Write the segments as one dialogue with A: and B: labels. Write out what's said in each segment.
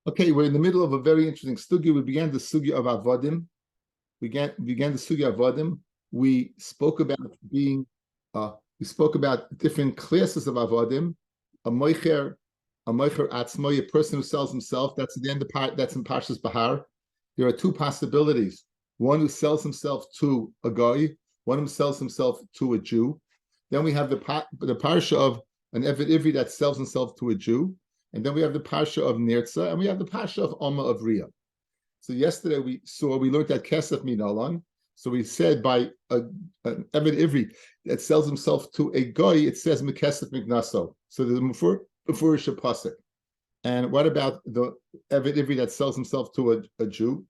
A: Okay, we're in the middle of a very interesting sugya. We began the sugya of avodim. We began the sugya of avodim. We spoke about different classes of avodim. A moicher atzmo, a person who sells himself. That's at the end of that's in Parshas Bahar. There are two possibilities: one who sells himself to a guy, one who sells himself to a Jew. Then we have the parsha of an Eved Ivri that sells himself to a Jew. And then we have the parsha of Nirtza, and we have the parsha of Oma of Riyah. So yesterday we learned that Kesef Minalan. So we said by an Eved Ivri that sells himself to a guy, it says Mekesef Mignaso. So the Mefurish Pasuk. And what about the Eved Ivri that sells himself to a Jew?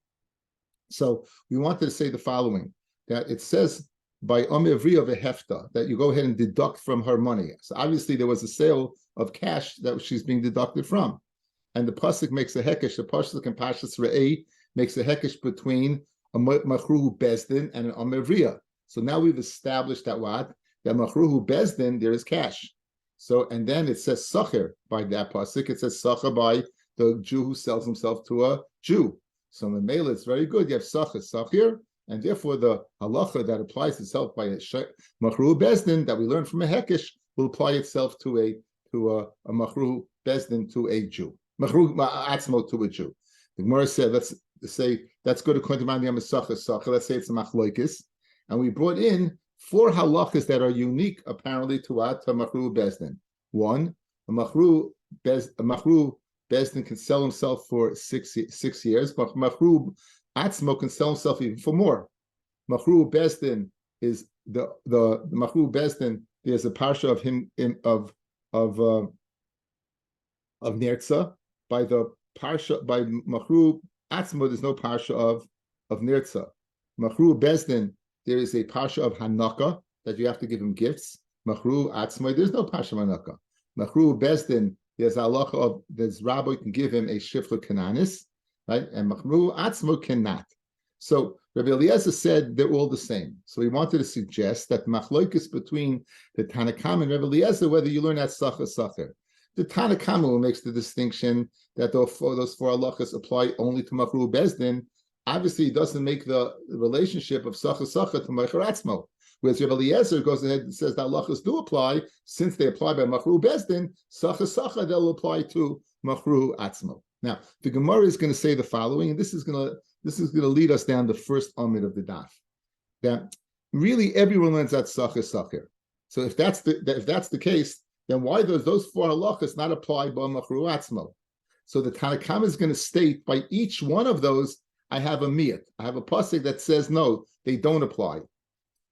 A: So we wanted to say the following, that it says by Omer Vriya Vehefta, that you go ahead and deduct from her money. So obviously there was a sale of cash that she's being deducted from. And the pasuk makes a hekesh, the pasuk in Parshas Re'eh makes a hekesh between a machruhu bezdin and an Omer Vriya. So now we've established that machruhu bezdin, there is cash. So, and then it says sacher by that pasuk, it says sacher by the Jew who sells himself to a Jew. So in the Mela, it's very good. You have sacher, and therefore the halacha that applies itself by a machruhu bezdin that we learn from a hekesh will apply itself to a machruhu bezdin to a Jew, machruhu atzmo to a Jew. The Gemara said, let's go to Kontimani Sacher. Let's say it's a machloikis, and we brought in 4 halachas that are unique apparently to machruhu bezdin. One, a machruhu bezdin can sell himself for 6 years, but machruhu atzmo can sell himself even for more. Machruhu bezdin is the machruhu bezdin. There's a parsha of him of Nirtza. By the parsha by machruhu atzmo, there's no parsha of Nirtza. Machruhu bezdin, there is a parsha of Hanaka that you have to give him gifts. Machruhu atzmo, there's no parsha of Hanaka. Machruhu bezdin, there's a halacha of there's Rabbi can give him a shifra kananis, right? And machruhu atzmo cannot. So Rabbi Eliezer said they're all the same. So he wanted to suggest that machloikis between the Tanakam and Rabbi Eliezer, whether you learn that sacher. The Tanakam who makes the distinction that those 4 halachas apply only to machruhu bezdin, obviously he doesn't make the relationship of sacher to meicher atzmo. Whereas Rabbi Eliezer goes ahead and says that halachas do apply, since they apply by machruhu bezdin, sacher they'll apply to machruhu atzmo. Now the Gemara is going to say the following, and this is going to lead us down the first amid of the daf. That really everyone learns that sacher. So if that's the case, then why does those 4 halachas not apply by machruhu atzmo? So the Tanakam is going to state by each one of those, I have a miyat. I have a pasuk that says no, they don't apply,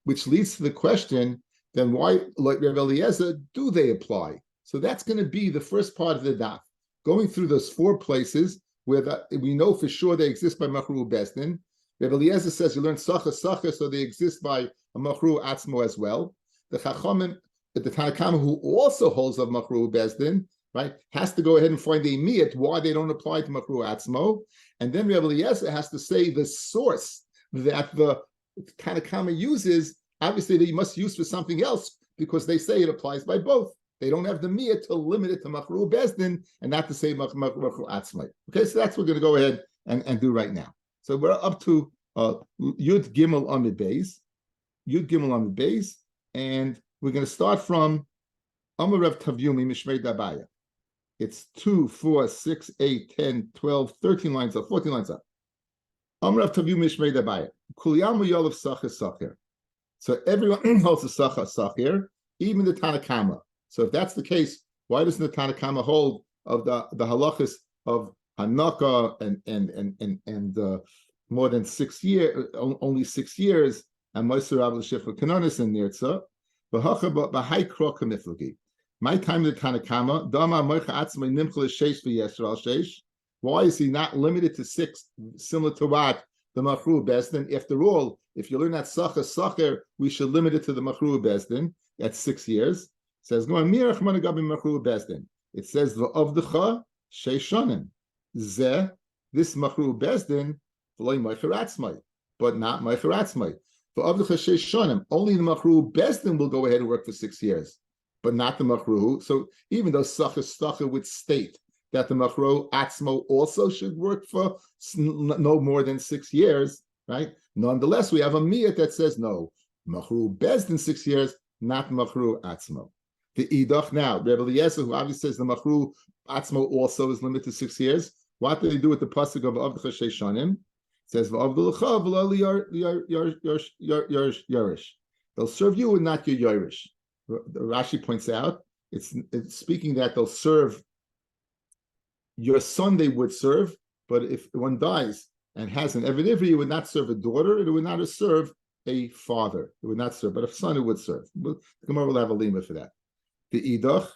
A: which leads to the question: then why, like Rabbi Eliezer, do they apply? So that's going to be the first part of the daf, going through those 4 places where we know for sure they exist by machruhu bezdin. Rabbi Eliezer says you learn sacher, so they exist by a machruhu atzmo as well. The Chachamim, the Tanakam, who also holds of machruhu bezdin, right, has to go ahead and find a miyat why they don't apply to machruhu atzmo, and then Rabbi Eliezer has to say the source that the Tanakam uses. Obviously, they must use for something else because they say it applies by both. They don't have the miyat to limit it to machruhu bezdin and not to say machruhu atzmai. Okay, so that's what we're going to go ahead and do right now. So we're up to Yud Gimel Amid Beis, and we're going to start from Amar Rav Tavyumi Mishmei Dabaya. It's 2, 4, 6, 8, 10, 12, 13 lines up, 14 lines up. Amar Rav Tavyumi Mishmei Dabaya. Kuliyamu Yolav Sacher. So everyone holds a sacher, even the Tanakama. So if that's the case, why doesn't the Tanakama hold of the halachas of Hanaka and more than 6 years, only 6 years, and Moser Rav L'Shifra Kanonis and Nirtza, b'hai krok hamiflagi. My time the Tanakama, Dama Moicha Atzmai Nimchel Sheish v'Yesral Sheish. Why is he not limited to 6, similar to what the machruhu bezdin? After all, if you learn that sacher, we should limit it to the machruhu bezdin. That's 6 years. It says going mirach managabi machruhu bezdin. It says v'avdecha sheishanim. Zeh, this machruhu bezdin v'loy meicher atzmai, but not meicher atzmai. V'avdecha sheishanim. Only the machruhu bezdin will go ahead and work for 6 years, but not the machruhu. So even though sacher would state that the Machro Atzmo also should work for no more than 6 years, right? Nonetheless, we have a miyat that says no, Machru Bezdin 6 years, not Machru Atzmo. The Idach now, Rebbe Eliezer, who obviously says the Machru Atzmo also is limited to 6 years. What do they do with the pasuk of Avdcha Sheishanim? It says V'Avdulcha Yarish. They'll serve you and not your Yarish. Rashi points out it's speaking that they'll serve your son. They would serve, but if one dies and has an Eved Ivri, it would not serve a daughter. It would not serve a father. It would not serve, but a son it would serve. The Gemara will have a lima for that. The Idach,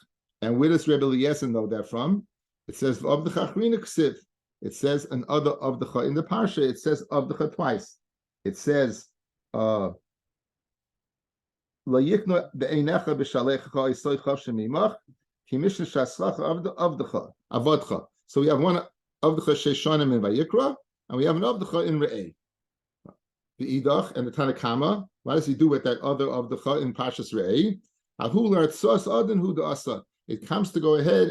A: and where does Rebbe Eliezer know that from? It says of the Chachrina Ksiv. It says another of the in the parsha. It says of the twice. It says so we have one Avdcha Sheishanim in Vayikra, and we have an Avdcha in Re'eh. The Idach and the Tanakama, what does he do with that other Avdcha in Parshas Re'eh? It comes to go ahead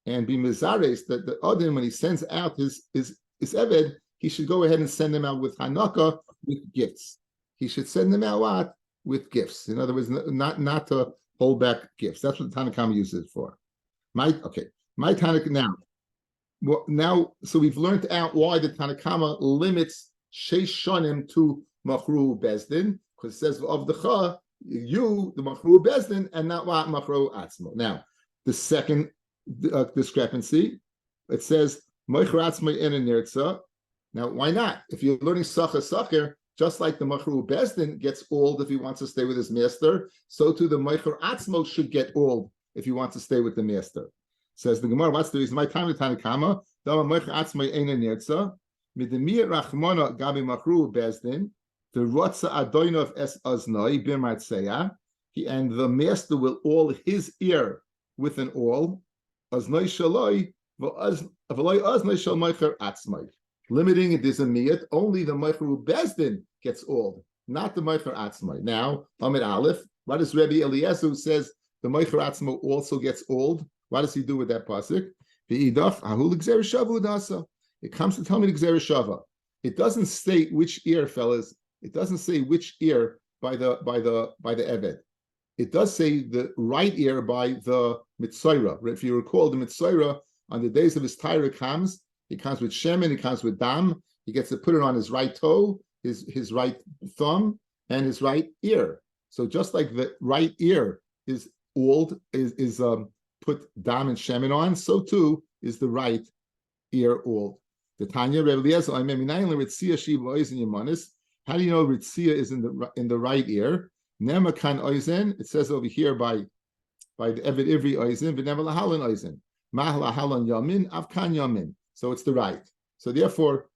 A: and be mizares that the Adin, when he sends out his Eved, he should go ahead and send them out with Hanaka, with gifts. He should send them out what? With gifts. In other words, not to hold back gifts. That's what the Tanakama uses it for. My Tanakh now. Well, now, so we've learned out why the Tanakama limits Sheish Shanim to Machru Bezdin, because it says of the Cha, you, the Machru Bezdin, and not what Machru Atzmo. Now, the second discrepancy, it says Machru Atzmo in a Nirtza. Now, why not? If you're learning Sacher, just like the Machru Bezdin gets old if he wants to stay with his master, so too the Machru Atzmo should get old if he wants to stay with the master. Says the Gemara, what's the reason? My time to Tanakama, Dama Machru Atzmo in a Nirtza, Midemir Rachmona Gabi Machru Bezdin, the Rotza Adoinov Es Aznoi Bimartseya, and the master will all his ear with an all, Aznoi Shaloi, Avaloi Aznoi Shal Machru Atzmo. Limiting it is a miyat, only the Machru Bezdin gets old, not the Machru Atzmo. Now, Amid Aleph, what does Rabbi Eliezer who says the Machru Atzmo also gets old? What does he do with that pasuk? The Idaf Ahul Gzer Shavu Dasa. It comes to tell me the Gzer Shava. It doesn't state which ear, fellas. It doesn't say which ear by the Eved. It does say the right ear by the Mitzayra. If you recall, the Mitzayra on the days of his Tyra comes. He comes with Shemin, he comes with Dam. He gets to put it on his right toe, his right thumb, and his right ear. So just like the right ear is old, is put Dam and Shemin on, so too is the right ear old. The Tanya Rebbe Eliezer, how do you know Ritzia is in the right ear? Nemakan Oizen, it says over here by the Eved Ivri Oizen, V'never Lahalan Oizen. Mah Lahalan Yamin, Avkan Yamin. So it's the right. So therefore,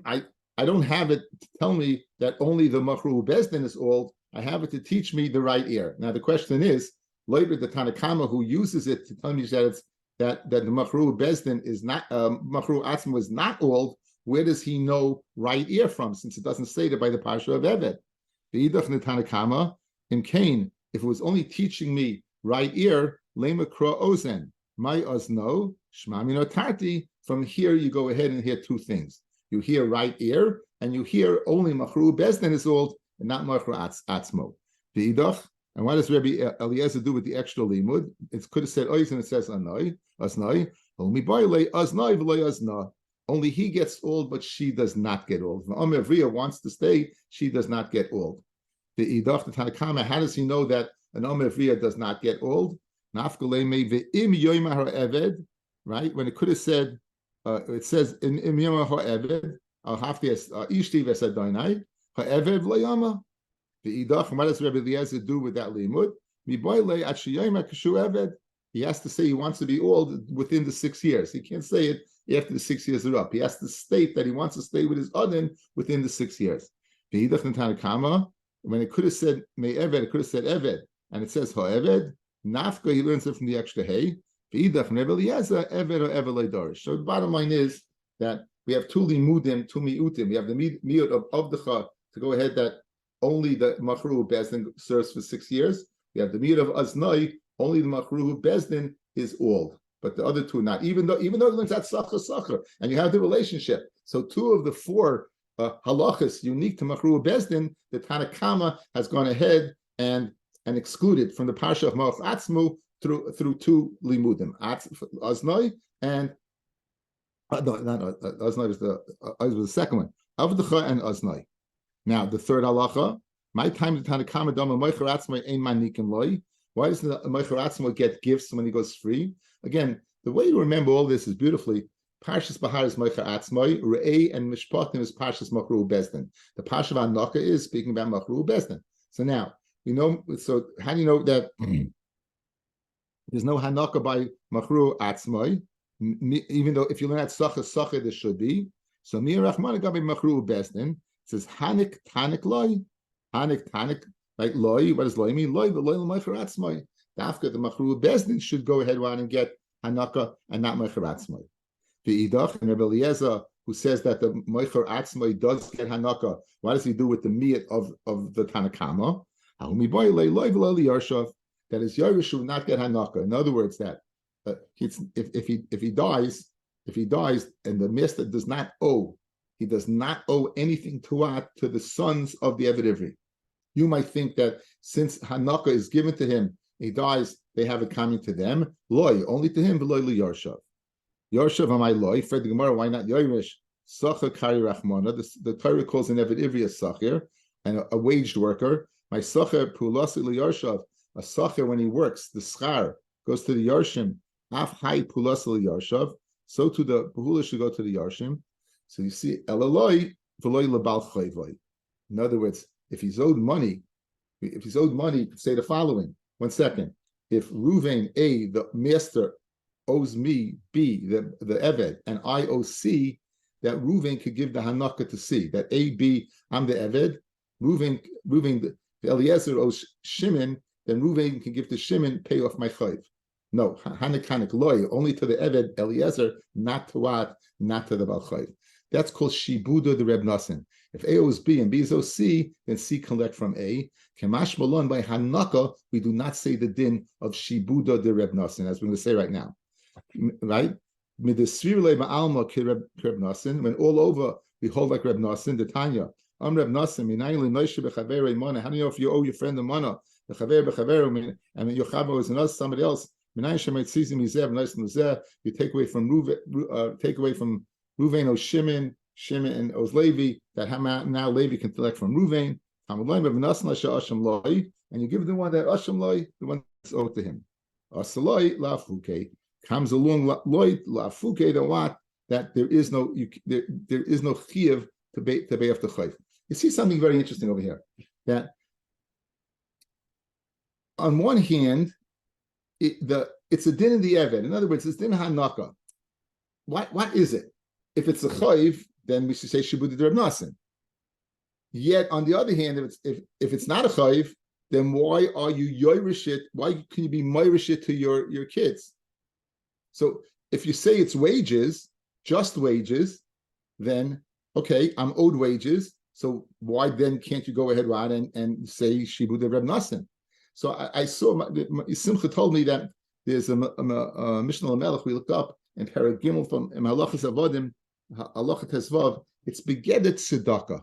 A: I don't have it to tell me that only the Machru Bezdin is old. I have it to teach me the right ear. Now the question is, later the Tanakama who uses it to tell me that that the Machru Bezdin is not Machru Atzmo is not old. Where does he know right ear from? Since it doesn't say that by the Parsha of Eved. The Idach in the Tanakama in Cain, if it was only teaching me right ear, Lema Kra Ozen, my Ozno, Shmamino Tarti. From here, you go ahead and hear two things. You hear right ear, and you hear only Machru Bezdin is old, and not Machru Atzmo. The Idach, and what does Rabbi Eliezer do with the extra limud? It could have said Oiz, and it says Anoi, Aznoi, Aznoi, Azna. Only he gets old, but she does not get old. If Omer Vriya wants to stay, she does not get old. The Idach, the Tanakama, how does he know that an Omer Vriya does not get old? Nafkale me ve'im yoymah eved, right? When it could have said, it says in Yom HaEved, I'll have to Ishti Vesadonai, HaEved Layama. The Idach, what does Rabbi Eliezer do with that limud? He has to say he wants to be old within the 6 years. He can't say it after the 6 years are up. He has to state that he wants to stay with his Adin within the 6 years. The Idach Tanakama, when it could have said May Eved, it could have said Eved, and it says HaEved, Nafka, he learns it from the extra hay. So the bottom line is that we have two limudim, two miutim. We have the miut of the cha to go ahead that only the Machru Bezdin serves for 6 years. We have the miut of Aznai, only the Machru Bezdin is old. but the other two not. Even though it learns that sacher, and you have the relationship. So two of the four halachas unique to Machru Bezdin, the Tanakama has gone ahead and excluded from the parsha of Malach Atzmu through two limudim, Aznoi and no, not Aznoi was the second one, Avdecha and Aznoi. Now the third halacha, my time the Tanakama dama Moicher Atzmoi ein manikim loy. Why doesn't the Moicher Atzmoi get gifts when he goes free? Again, the way to remember all this is beautifully. Parshas Bahar is Moicher Atzmoi, Re'ei and Mishpatim is Parshas Machru Bezdin. The Parsha of Anaka is speaking about Machru Bezdin. So now, so how do you know that there's no Hanaka by Machru Atzmoi, even though if you learn at Sacha, there should be. So Mir Rachman Gabi Machru Bezdin, it says Hanik, Tanik Loi, Hanik, Tanik, like Loi, what does Loi mean? Loi, the Loi Moicher Atzmoi. After the Machru Bezdin should go ahead and get Hanaka and not Moicher Atzmoi. The Idach and Rabbi Eliezer, who says that the Moicher Atzmoi does get Hanaka, what does he do with the miyat of the Tanakama? That his Yerush will not get Hanaka. In other words, that if he dies and the master does not owe, he does not owe anything to the sons of the Eved Ivri. You might think that since Hanaka is given to him, he dies, they have it coming to them. Loy, only to him, v'loy li Yarshav. Yarshav amai loy, Fred the Gemara, why not Yerush? Sacha kari rachmana. The Torah calls an Eved Ivri a Sachir, and a waged worker. My Sacher pulasi li Yarshav, a Sacher when he works, the schar goes to the Yarshim, af hai pulasi li Yarshav, so to the Pahula should go to the Yarshim. So you see, elaloi, v'loy lebal chayvoi. In other words, if he's owed money, you could say the following. 1 second. If Ruvain A, the master, owes me B, the Eved, and I owe C, that Ruvain could give the Hanaka to C. That A, B, I'm the Eved. Ruvain, the Eliezer owes Shimon, then Ruvain can give to Shimon, pay off my chayv. No, Hanik loy, only to the Eved, Eliezer, not to what? Not to the Bal chayv. That's called Shibuda the Reb Nassin. If A owes B and B owes C, then C collect from A. Kemash Malon by Hanaka, we do not say the din of Shibuda the Reb Nassin, as we're going to say right now. Right? When all over we hold like Reb Nassin, the Tanya. Reb Nassin, how do you know if you owe your friend the mana? The Chaver b'Chaver, and your Chaver is another somebody else. You take away from Ruvain or Shimon and Oz Levi, that now Levi can collect from Ruvain. And you give the one that Asham Loi, the one that's owed to him. Asaloi lafuke comes along Loi lafuke, the what? That there is no chiyuv to pay off the chayv. You see something very interesting over here. That on one hand, it's a din in the Eved. In other words, it's din hanaka. What is it? If it's a chayv, then we should say shibud Reb Nassin. Yet on the other hand, if it's not a chayv, then why are you yoirish it? Why can you be moirish it to your kids? So if you say it's wages, just wages, then okay, I'm owed wages. So why then can't you go ahead and say shibud Reb Nassin? So I saw Simcha told me that there's a Mishnah Lamelech we looked up in Paragimel from Halachas Avodim, Halachat Hezvav. It's begedet tzedakah.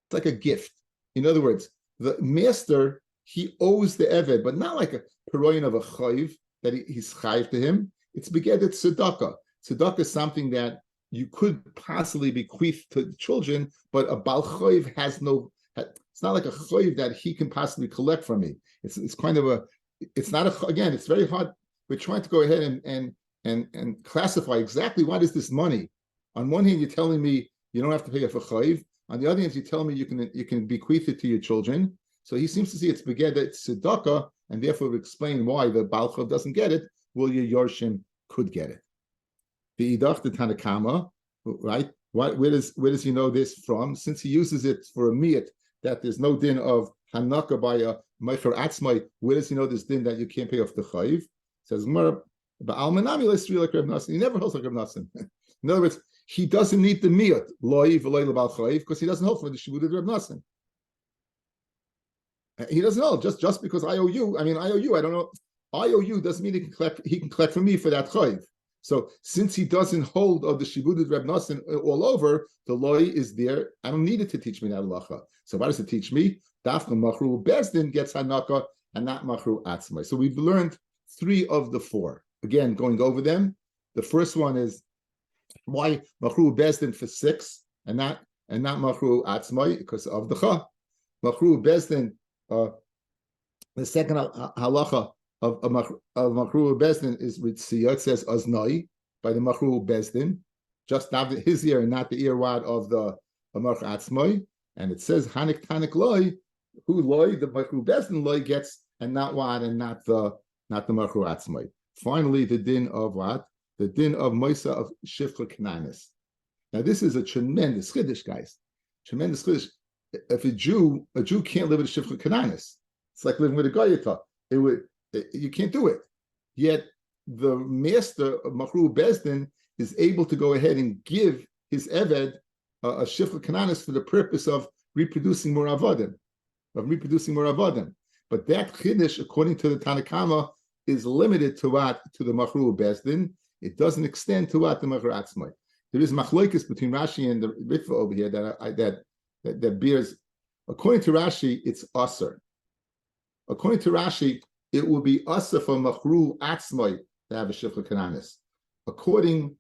A: It's like a gift. In other words, the master, he owes the Eved, but not like a peroyin of a chayv that he's chayv to him. It's begedet tzedakah. Tzedakah is something that you could possibly bequeath to the children, but a bal chayv has no. It's not like a chayv that he can possibly collect from me. It's kind of it's not again. It's very hard. We're trying to go ahead and classify exactly what is this money. On one hand, you're telling me you don't have to pay a chayv. On the other hand, you're telling me you can bequeath it to your children. So he seems to see it's begedet tzedakah, and therefore we explain why the bal chayv doesn't get it. Will your yorshim could get it? The idach the Tanakama, right? Where does he know this from? Since he uses it for a miyat, that there's no din of hanaka by a Meicher Atzmai, where does he know this din that you can't pay off the chayv? Says Gemara, ba'almanami l'sri like Reb Nassin. He never holds like Reb Nassin. In other words, he doesn't need the miyat loy v'loy lebal chayv because he doesn't hold for the shibud of Reb Nassin. He doesn't know just because I owe you. I mean, I owe you. I don't know. IOU doesn't mean he can collect from me for that chayv. So since he doesn't hold of the shibudid Reb Nosson all over, the loy is there. I don't need it to teach me that halacha. So why does it teach me? Dafka machru bezdin gets hanaka and not machru atzmai. So we've learned 3 of the 4. Again, going over them. The first one is why machru bezdin for 6 and not machru atzmai because of the cha. Machru bezdin. The second halacha of machru bezdin is with siyah. It says aznai by the machru bezdin, just not his ear and not the earwad of the machru atzmai. And it says hanik tanik loy, who loy the machru bezdin loy gets, and not wad and not the machru atzmai. Finally, the din of what? The din of moisa of shifcha kananis. Now this is a tremendous chiddush, guys. Tremendous chiddush. If a Jew can't live with a shifcha kananis. It's like living with a goyata. You can't do it. Yet the master of machru bezdin is able to go ahead and give his eved a shifcha kananis for the purpose of reproducing more avodim. But that chiddush, according to the Tanakama, is limited to what? To the machru bezdin. It doesn't extend to what? The machru atzmai. There is machlokes between Rashi and the Ritva over here that bears. According to Rashi, it's aser. According to Rashi, it will be aser for machru atzmai to have a shifcha kananis. According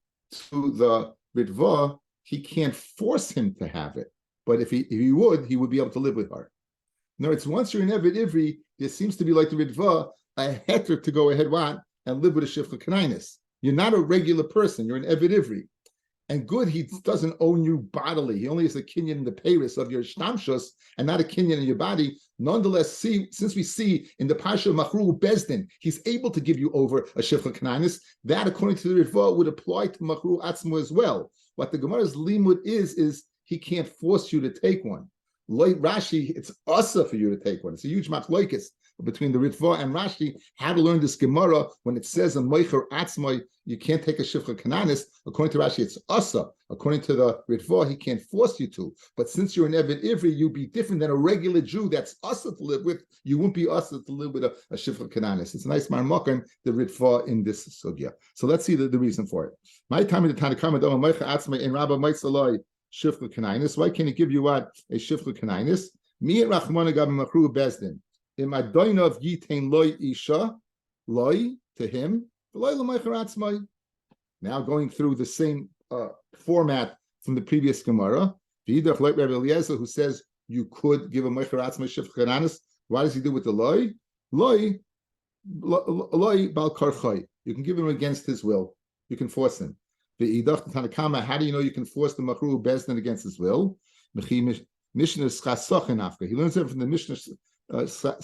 A: to the Ritva, he can't force him to have it. But if he would be able to live with her. No, it's once you're in Eved Ivri, there seems to be like the Ritva, a heter to go ahead and live with a shifcha kananis. You're not a regular person. You're an Eved Ivri. And good, he doesn't own you bodily. He only has a kinyan in the peiris of your shtamshus and not a kinyan in your body. Nonetheless, since we see in the Pasha of Machru Bezdin, he's able to give you over a shifcha kananis. That, according to the Ritva, would apply to Machru Atzmo as well. What the Gemara's limud is he can't force you to take one. Like Rashi, it's asa for you to take one. It's a huge machlokes between the Ritva and Rashi, how to learn this Gemara when it says a Meicher Atzmai, you can't take a Shifcha Kananis. According to Rashi, it's Asa. According to the Ritva, he can't force you to. But since you're an Eved Ivri, you'd be different than a regular Jew that's Asa to live with. You wouldn't be Asa to live with a Shifcha Kananis. It's a nice marmakan, the Ritva in this sugya. So let's see the reason for it. My time in the Tanakhama, Meicher Atzmai in Rabbi Meitzaloi Shifcha Kananis. Why can't he give you what? A Shifcha Kananis? Me and Rachmana Gab Machru Bezdin. In my doin of yitain loy isha, loy to him, loy l'maycharatzmai. Now going through the same format from the previous Gemara, v'idach like Rabbi Eliezer who says you could give a maycharatzmai shifcha kananis. Why does he do with the loy? Loy bal karchay. You can give him against his will. You can force him. V'idach Tanakama. How do you know you can force the machru bezdin against his will? Mishnah schasochin afka. He learns it from the Mishnah. It says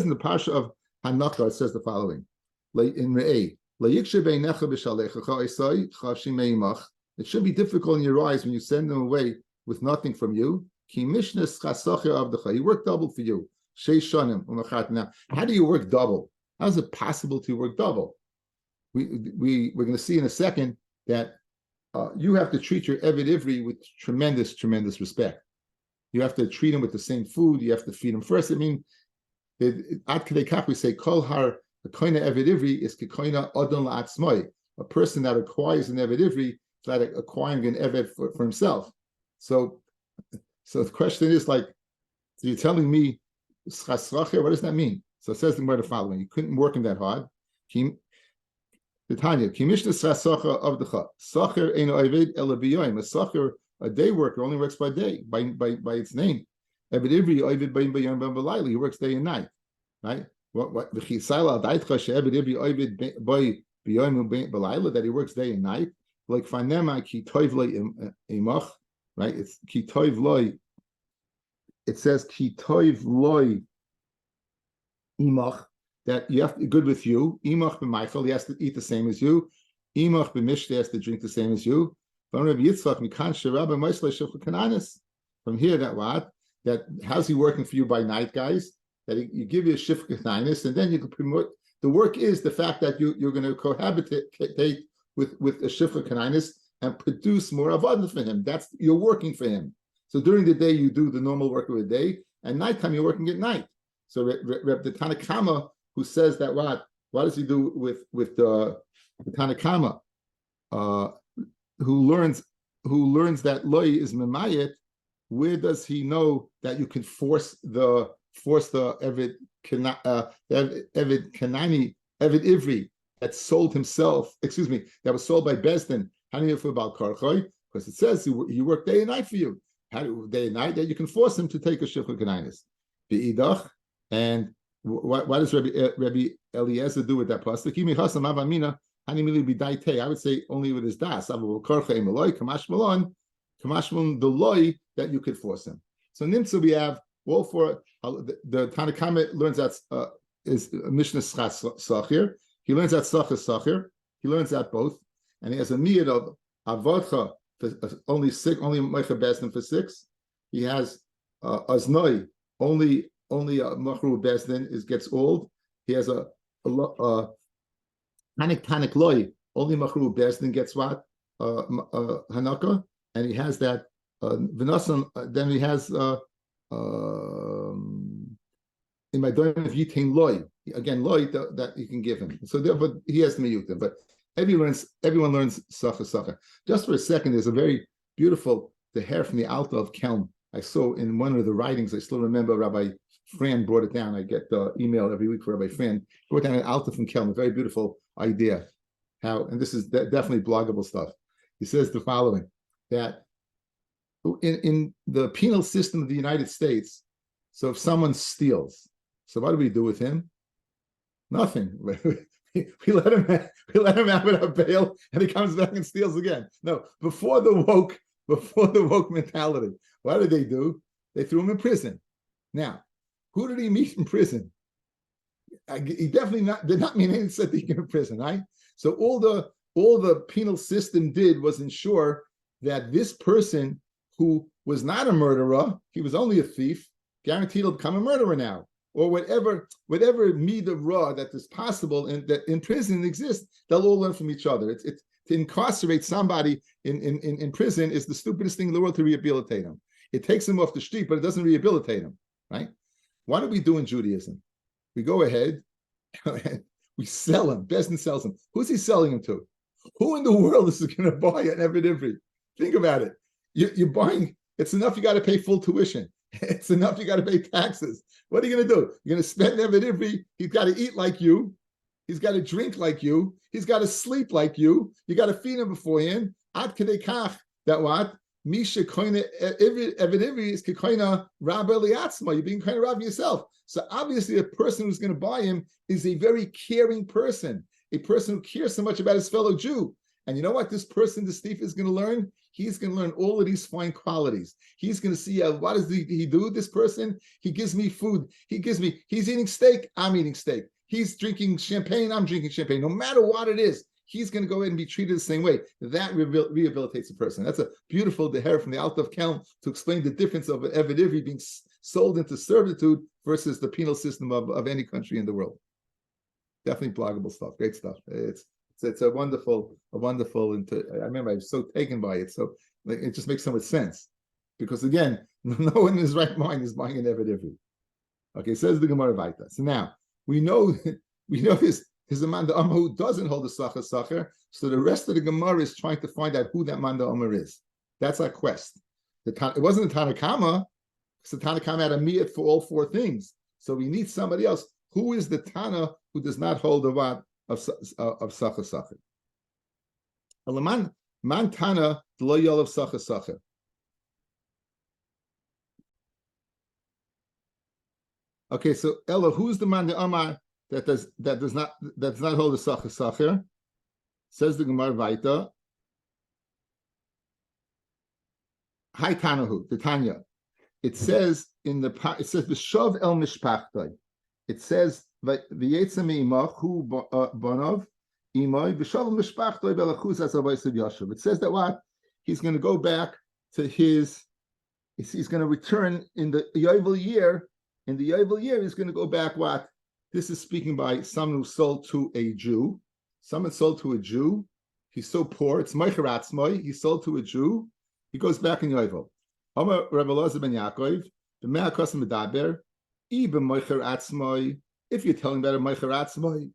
A: in the parsha of Hanakah, it says the following: in Re'eh, it should be difficult in your eyes when you send them away with nothing from you. He worked double for you. Now, how do you work double? How is it possible to work double? We're going to see in a second that you have to treat your Eved Ivri with tremendous respect. You have to treat him with the same food. You have to feed him first. I mean, Ad Kedei Kach we say Kol Har the Koina Eved Ivri is Kekoina Adon La'atzmai. A person that acquires an Eved Ivri is like acquiring an Eved for himself. So the question is like, so you're telling me Schasrache? What does that mean? So it says the following: you couldn't work him that hard. The Tanya Kimishna Schasracha of the Cha Sacher Eino Eved Elabiyoim. A Sacher, a day worker, only works by day, by its name. Eved Ivri Ovid Bayim Bayom Balayli. He works day and night, right? What the Chisayla Daitcha Eved Ivri Ovid Bay Bayom Balayla, that he works day and night. Like Fanema Ki Toiv Lo Imach, right? It's Ki Toiv Lo. It says Ki Toiv Lo Imach, that you have to be good with you. Imach b'Michael, he has to eat the same as you. Imach b'Mishta, he has to drink the same as you. From here, that what? That how's he working for you by night, guys? That you give you a shifcha k'nainis, and then you can promote. The work is the fact that you're going to cohabitate with a shifcha k'nainis and produce more avodah for him. You're working for him. So during the day you do the normal work of the day, and nighttime you're working at night. So the Tanakama who says that what does he do with the Tanakama who learns that loy is memayit? Where does he know that you can force the Eved Kanani, Eved Ivri that sold himself, that was sold by Bezdin, because it says he worked day and night for you. Day and night that you can force him to take a shifra kanainis. Beidach, and what does Rabbi Eliezer do with that pasuk? I would say only with his das. Kamashmalon, the loy that you could force him. So Nimtzu we have all four. The Tanakama learns that is Mishnah Sachir. He learns that Sachir. He learns that both, and he has a miyad of Avodcha for only Meicha Besdin for 6. He has Aznoi only Machru Besdin gets old. He has a Tanik Loy only Machru Besdin gets what Hanaka. And he has that Vinasan. Then he has in my doing of Yitain Loy again Loy that you can give him. So therefore he has to miyutim. But everyone learns Sacha. Just for a second, there's a very beautiful the hair from the Alta of Kelm. I saw in one of the writings. I still remember Rabbi Fran brought it down. I get the email every week for Rabbi Fran. Brought down an Alta from Kelm. A very beautiful idea. And this is definitely bloggable stuff. He says the following. That in the penal system of the United States, so if someone steals, so what do we do with him? Nothing. we let him out without bail, and he comes back and steals again. No, before the woke mentality, what did they do? They threw him in prison. Now, who did he meet in prison? He definitely did not mean anything said that he in prison, right? So all the penal system did was ensure that this person who was not a murderer, he was only a thief, guaranteed he'll become a murderer now, or whatever meed of raw that is possible and that in prison exists, they'll all learn from each other. It's to incarcerate somebody in prison is the stupidest thing in the world to rehabilitate him. It takes him off the street, but it doesn't rehabilitate him, right? What do we do in Judaism? We go ahead and we sell him. Bezdin sells him. Who's he selling him to? Who in the world is going to buy an Eved Ivri? Think about it. You're buying, it's enough you got to pay full tuition. It's enough you got to pay taxes. What are you going to do? You're going to spend Eved Ivri. He's got to eat like you. He's got to drink like you. He's got to sleep like you. You got to feed him beforehand. Ad kedei kach, that what? Misha koina Eved Ivri is kekoina Rabbi liatzma. You're being kind of Rabbi yourself. So obviously a person who's going to buy him is a very caring person, a person who cares so much about his fellow Jew. And you know what this person, this thief, is going to learn? He's going to learn all of these fine qualities. He's going to see what does he do, this person? He gives me food. He's eating steak, I'm eating steak. He's drinking champagne, I'm drinking champagne. No matter what it is, he's going to go ahead and be treated the same way. That rehabilitates a person. That's a beautiful deher from the Alta of Kelm to explain the difference of an Eved Ivri being sold into servitude versus the penal system of any country in the world. Definitely bloggable stuff. Great stuff. It's a wonderful. I remember I was so taken by it. So it just makes so much sense, because again, no one in his right mind is buying an Eved Ivri. Okay, says the Gemara Vaita. So now we know his man the Amar who doesn't hold the Sacher. So the rest of the Gemara is trying to find out who that man the Amar is. That's our quest. It wasn't the Tanakama. So the Tanakama had a miyat for all 4 things. So we need somebody else. Who is the Tana who does not hold the what of Sacher? Man Tana lo yol of Sacher. Okay, so Ella, who's the man the Amar that does not hold the Sacher? Says the Gemara Vaita. Hi Tanahu, the Tanya. It says B'shav el mishpachtay. It says v'yetzem imach hu banov imay b'shav el mishpachtay belachuz asavaysev yashuv. It says that what he's going to go back to he's going to return in the Yovel year. In the Yovel year, he's going to go back. What this is speaking by someone who sold to a Jew. Someone sold to a Jew. He's so poor. It's Meicher Atzmai. He sold to a Jew. He goes back in Yovel. Rabbi Elazar ben Yaakov, the Me'akosim Medaber, Even Moicher Atzmai, if you're telling about a Moicher Atzmai,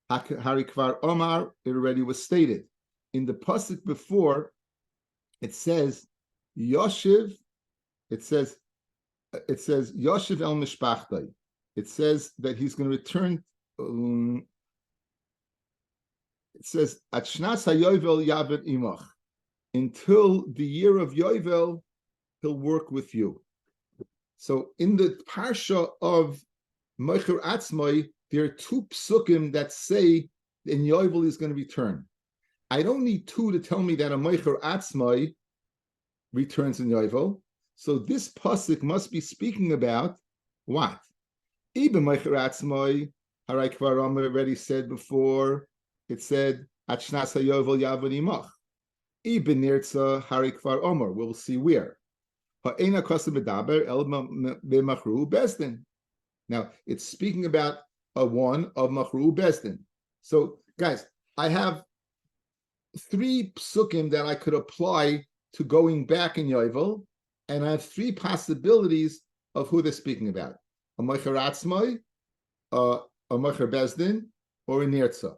A: Hari Kvar Omar, it already was stated. In the pasuk before, it says Yoshiv, it says Yoshiv El Mishpachtai. It says that he's going to return. It says Atshnas HaYovel Yavet Imach. Until the year of Yovel, he'll work with you. So in the parsha of Moicher Atzmai, there are two psukim that say in Yovel he's going to return. I don't need two to tell me that a Moicher Atzmai returns in Yovel. So this pasuk must be speaking about what? Even Moicher Atzmai, Harai Kvar Omer already said before, it said, Atshnas HaYovel Yavon Imach. Even Nirtza Hari Kvar Omer, we'll see where. Now, it's speaking about a one of Machru Besdin. So, guys, I have three psukim that I could apply to going back in Yovel, and I have three possibilities of who they're speaking about. A Moicher Atzmai, a Moicher Besdin, or a Nirtza.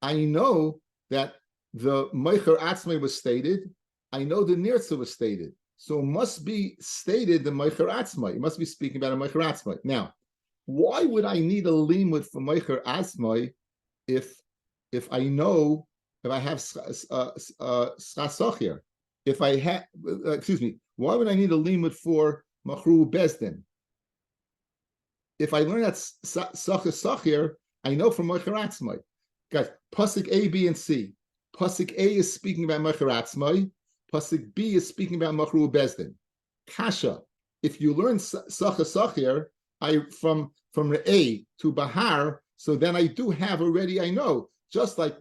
A: I know that the Moicher Atzmai was stated. I know the Nirtza was stated. So it must be stated the Moicher Atzmai. It must be speaking about a Moicher Atzmai. Now, why would I need a limud for Moicher Atzmai if I know, if I have Schasochir? If I have, why would I need a limud for Machru Besdin? If I learn that Sachir, I know from Moicher Atzmai. Guys, Pasuk A, B, and C. Pasuk A is speaking about Moicher Atzmai. Pasuk B is speaking about Machru Besdin. Kasha. If you learn Sachir, from A to Bahar, so then I do have already, I know, just like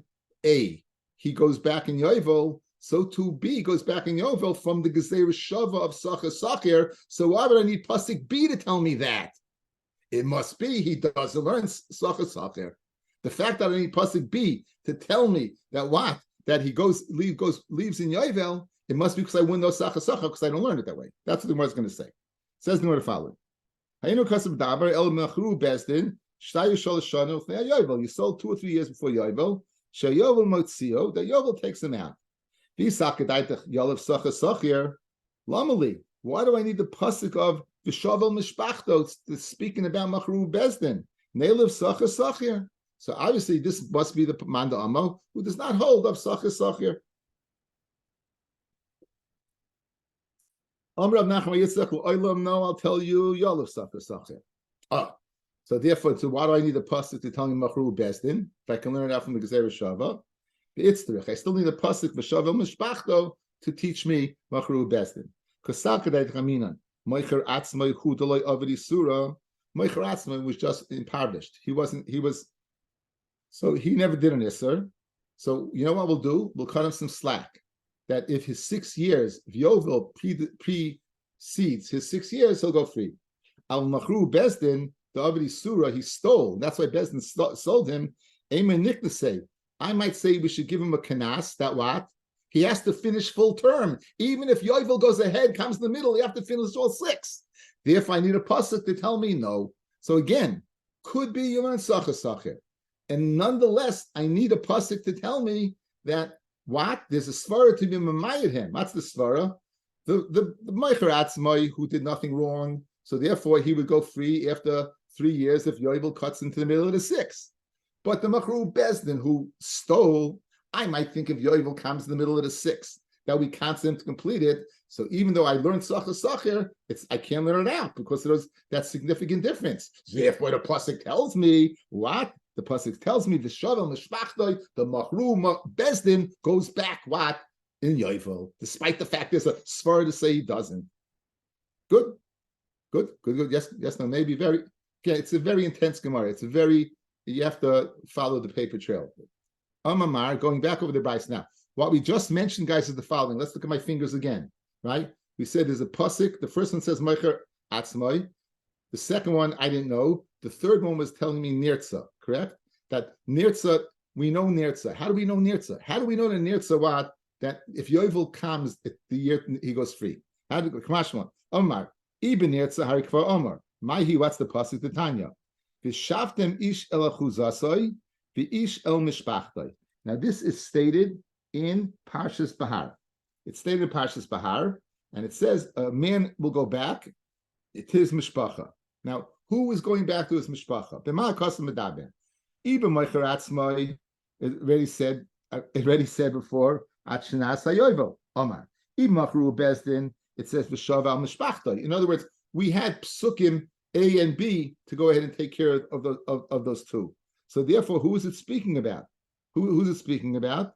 A: A, he goes back in Yovel, so to B goes back in Yovel from the Gezeirah Shava of Sachir. So why would I need Pasuk B to tell me that? It must be he doesn't learn Sachir. The fact that I need Pasuk B to tell me that what? That he leaves in Yovel, it must be because I wouldn't know Sachir because I don't learn it that way. That's what the Gemara is going to say. It says the Gemara the following. You sold 2 or 3 years before Yovel. Yovel Motzio, that Yovel takes him out. Why do I need the pasuk of Vishavel Mishpachto speaking about Machru Besdin? Nelev Sachir. So obviously this must be the Manda Amo who does not hold of Sachir. No, I'll tell you, Yolav Sachir. So therefore, why do I need a pasuk to tell me Machru Besdin? If I can learn it out from the Gezeirah Shava, I still need a pasuk Vishavel Mishpachto to teach me Machru Besdin. Because Sakadai Chaminan, Moicher Atzmai Chudaloi Avadi Surah, Moicher Atzmai was just impoverished. He was, so he never did an Isser. So you know what we'll do? We'll cut him some slack. That if his 6 years, if Yovel precedes his 6 years, he'll go free. Al Machru Besdin, the Avadi Surah, he stole. That's why Besdin sold him. Amen Niknasei. I might say we should give him a kanas, that what? He has to finish full term. Even if Yovel goes ahead, comes in the middle, you have to finish all 6. Therefore, I need a pasuk to tell me no. So again, could be you learn Sachir. And nonetheless, I need a pasuk to tell me that what? There's a svara to be mamayed him. What's the svara? The Moicher Atzmai who did nothing wrong. So therefore, he would go free after 3 years if Yovel cuts into the middle of the 6. But the Machru Besdin who stole, I might think if Yovel comes in the middle of the 6, that we can't him to complete it. So even though I learned Sachir, I can't learn it out because there's that significant difference. Therefore, the pasuk tells me what? The pasuk tells me the Shavel Mishpachtoi, the Machru Besdin goes back what? In Yovel, despite the fact there's a svara to say he doesn't. Good. Yes, no, maybe very. Yeah, it's a very intense Gemara. You have to follow the paper trail. Amamar, going back over the Bais now. What we just mentioned, guys, is the following. Let's look at my fingers again, right? We said there's a pasuk. The first one says Moicher Atzmai. The second one, I didn't know. The third one was telling me Nirtza, correct? That Nirtza, we know Nirtza. How do we know Nirtza? How do we know the Nirtza what? That if Yovel comes, the year he goes free. How do Kamashma? Omar, Ibn Nirtza, Harikvar Omar. Maihi, what's the pasuk? The Tanya. V'shavtem ish el achuzasoi, v'ish el mishpachtoi. Now this is stated in Parshas Bahar. It's stated in Parshas Bahar, and it says a man will go back to his mishpacha. Now, who is going back to his mishpacha? B'ma kasam medaber. Even Meicher Atzmai, it already said before, Atshanas hayovel, Omar. Even Machru Bezdin, it says V'shav al mishpachtoi. In other words, we had psukim A and B to go ahead and take care of those two. So therefore, who is it speaking about? Who's it speaking about?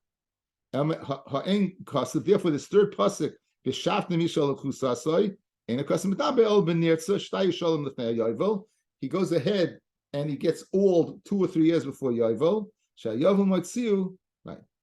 A: Therefore, this third pasuk, V'shavtem yishol l'chusasoi, and he goes ahead and he gets old 2 or 3 years before Yovel. Right?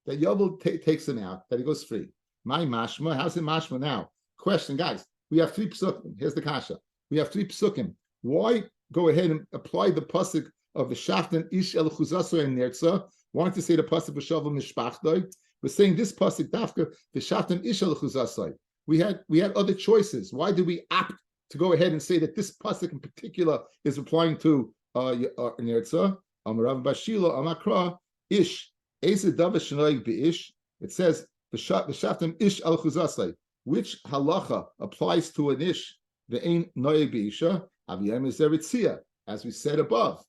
A: That Yovel takes him out, that he goes free. My mashma, how's it mashma now? Question, guys. We have 3 psukim. Here's the kasha. We have 3 psukim. Why go ahead and apply the pasuk of the shaften ish el chuzaso and nertza? Why don't you say the pasuk v'shav mishpachtoi? We're saying this pasuk dafka the shaften ish el chuzaso. We had other choices. Why did we opt to go ahead and say that this pasuk in particular is applying to nertza? Amarav bashilo amakra ish eze davar shenoig beish. It says v'shaftem ish el chuzasai. Which halacha applies to an ish? The ain noeg beisha aviyem is eritzia. As we said above,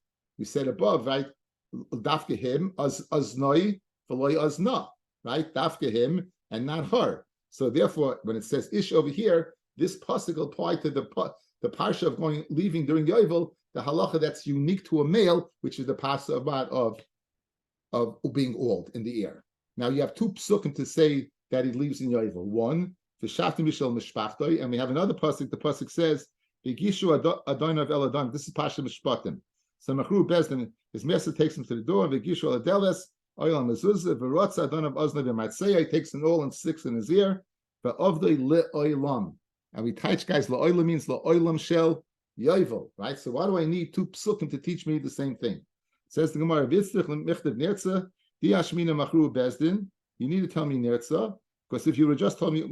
A: right? Dafke him as noi v'loy as na, right? Dafke him and not her. So therefore, when it says ish over here, this pasuk will apply to the parsha of leaving during Yovel, the halacha that's unique to a male, which is the pasuk of being old in the air. Now you have 2 psukim to say that he leaves in Yovel. One, the shaftim mishal mishpachtoi, and we have another pasuk. The pasuk says, "V'gishu adonav el adon." This is pasha mishpatim. So machru bezdin, his master takes him to the door. V'gishu aladeles. Oil mezuzah v'rotza adonav oznav v'matzei. He takes an oil and sticks in his ear. V'ovdoi le'olam. And we teach guys le'olam means le'olam shel yovel, right? So why do I need 2 psukim to teach me the same thing? It says the Gemara v'yitzrich l'michtav nertza diashmina machru bezdin. You need to tell me nertza, because if you would just tell me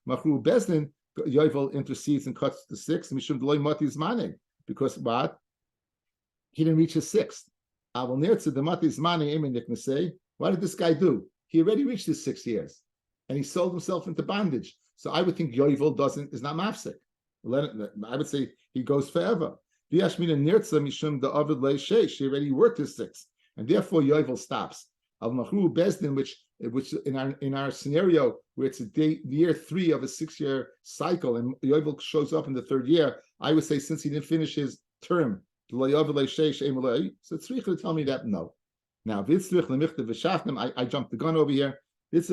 A: machru bezdin, yovel intercedes and cuts the 6. Mishum deloy mati's manig, because what? He didn't reach his 6th. What did this guy do? He already reached his 6 years, and he sold himself into bondage. So I would think Yovel is not mafsik. I would say he goes forever. He already worked his 6, and therefore Yovel stops. Which in our scenario where it's year 3 of a 6-year cycle, and Yovel shows up in the 3rd year, I would say since he didn't finish his term. So Tzrich to tell me that no. Now, I jumped the gun over here. Because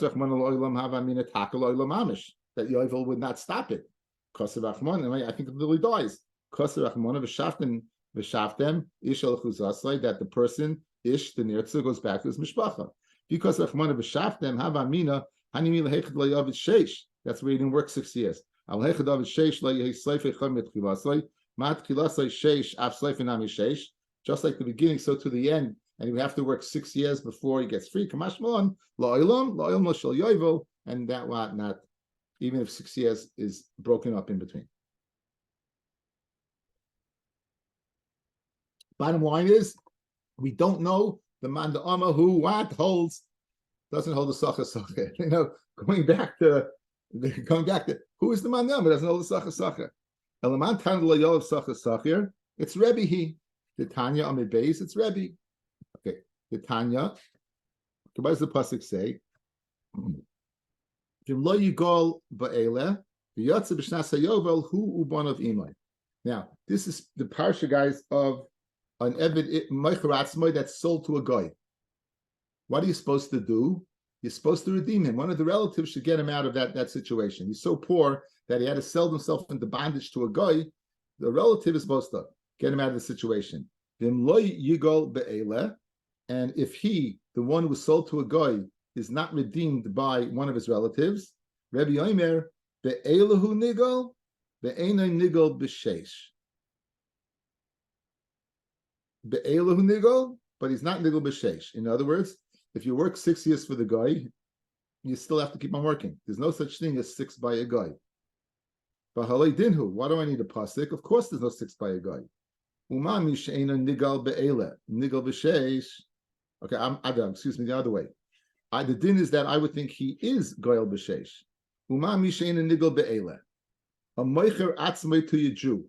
A: that Yovel would not stop it. I think it literally dies. That the person, Ish, the Nirtza, goes back to his mishpacha. Because that's where he didn't work 6 years. Just like the beginning, so to the end, and you have to work 6 years before he gets free. And that whatnot, even if 6 years is broken up in between. Bottom line is, we don't know the man the Amma who doesn't hold the sacha. Going back to who is the man who doesn't hold the sacha. Elaman tan lo sacha. It's Rabbi he. The Tanya Amid Beis, it's Rabbi. Okay, the Tanya. What does the pasuk say? Now, this is the parsha, guys, of an Eved Meicharatzmai that's sold to a guy. What are you supposed to do? You're supposed to redeem him. One of the relatives should get him out of that situation. He's so poor that he had to sell himself into bondage to a guy. The relative is supposed to get him out of the situation. And if he, the one who was sold to a guy, is not redeemed by one of his relatives, Rabbi Omer, be'elahu nigal, be'enai nigal b'sheish. Be'elahu nigal, but he's not nigal b'sheish. In other words, if you work 6 years for the guy, you still have to keep on working. There's no such thing as 6 by a guy. But halay dinhu. Why do I need a pasuk? Of course, there's no 6 by a guy. Umami she'ena nigal be'ele nigal b'sheish. Okay, I'm Adam. Excuse me, the other way. The din is that I would think he is goyal b'sheish. Umami she'ena nigal be'ele. A moicher atzmei to a Jew.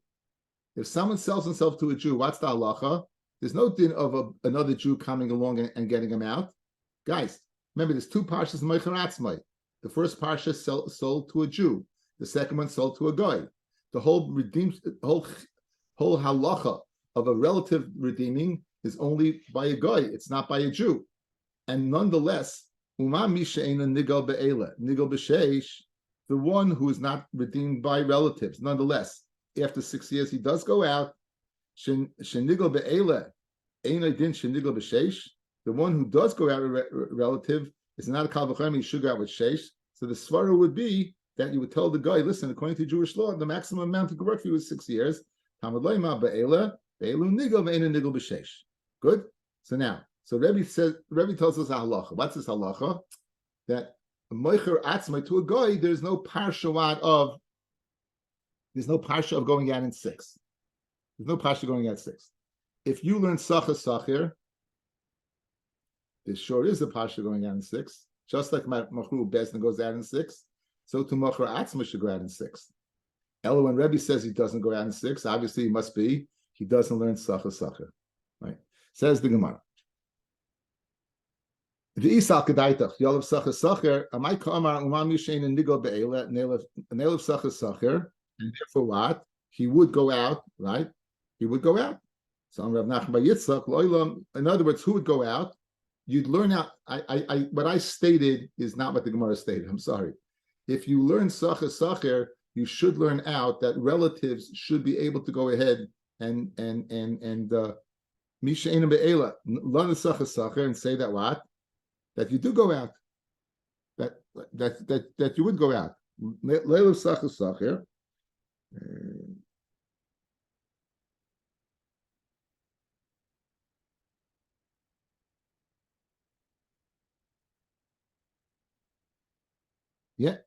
A: If someone sells himself to a Jew, what's the halacha? There's no din of another Jew coming along and getting him out. Guys, remember, there's 2 parshas moicher atzmei. The first parsha sold to a Jew. The second one sold to a guy. The whole halacha of a relative redeeming is only by a guy. It's not by a Jew. And nonetheless, umam misheina nigal be'ela, nigal b'sheish, the one who is not redeemed by relatives. Nonetheless, after 6 years, he does go out. Shenigal be'ela, einay din shenigal b'sheish. The one who does go out with relative is not a kal v'chomer. He should go out with sheish. So the svara would be that you would tell the guy, listen, according to Jewish law, the maximum amount of work for you is 6 years. Good? So now, Rabbi tells us a halacha. What's this halacha? That moicher atzmai to a guy, there's no parsha of going out in 6. There's no parsha going out 6. If you learn sachir, there sure is a parsha going out in 6. Just like machru besna goes out in 6, so to moicher atzmai should go out in 6. Ella, when Rabbi says he doesn't go out in 6, obviously he must be he doesn't learn sachir. Right? Says the Gemara. The Isal Kedaitach, Yalav Sachir, Amai Kamar, Umam Yushain and Nigal Be'ela, Nelev Sachir, and therefore what? He would go out, right? He would go out. So Rav Nachman by Yitzchak, Loilam, in other words, who would go out? You'd learn out. What I stated is not what the Gemara stated. I'm sorry. If you learn Sachir, you should learn out that relatives should be able to go ahead and Mishain Be'ela, learn the Sachir and say that what? That you do go out, that you would go out. Leilu Sachir. Yeah,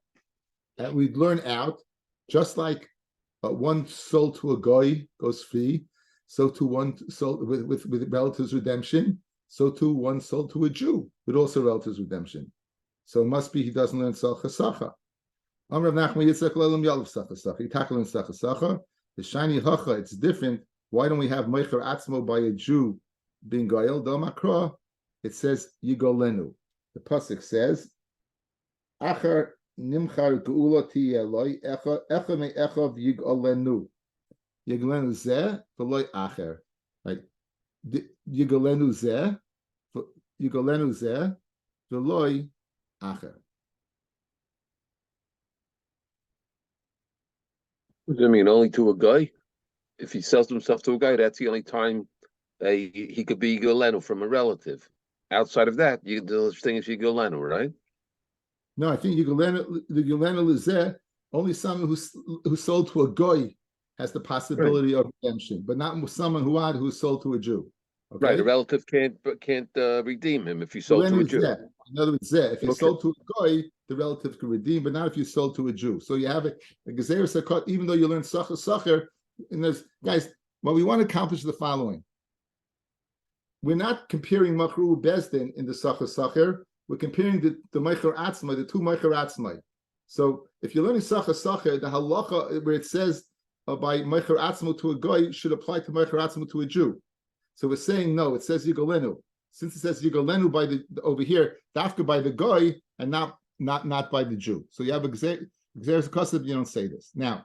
A: that we'd learn out, just like one sold to a goy goes free, so to one sold with relatives redemption. So too, one sold to a Jew, but also relatives redemption. So it must be he doesn't learn Sacha. Amrav Nachman Yitzchak Lelam Yalav Sacha. He tackling Sacha. The shiny hacha, it's different. Why don't we have Meicher Atzmo by a Jew being Goyel? Do Makra, it says Yigolenu. The pasuk says, Achar Nimchar Geula Tiyeloi Echa Me Echav Yigolenu. Yigolenu Zeh V'Loi Acher. Right. Yigolenu zeh, v'loi acher.
B: What does it mean? Only to a guy? If he sells himself to a guy, that's the only time he could be Yigolenu from a relative. Outside of that, the thing is Yigolenu, right?
A: No, I think Yigolenu zeh, only someone who sold to a goy has the possibility of redemption, but not someone who sold to a Jew. Okay?
B: Right, a relative can't redeem him if he sold to a Jew.
A: In other words, if he sold to a goy, the relative can redeem, but not if you sold to a Jew. So you have a gezer sakot, even though you learn sachir. And there's guys, what we want to accomplish is the following: we're not comparing machru bezdin in the sachir. We're comparing the meicher atzmai, the 2 meicher atzmai. So if you're learning sachir, the halacha where it says by meicher atzmo to a goy should apply to meicher atzmo to a Jew. So we're saying no. It says Yigolenu. Since it says Yigolenu by the over here, dafka by the goy and not by the Jew. So you have a gzeres kasab. You don't say this. Now,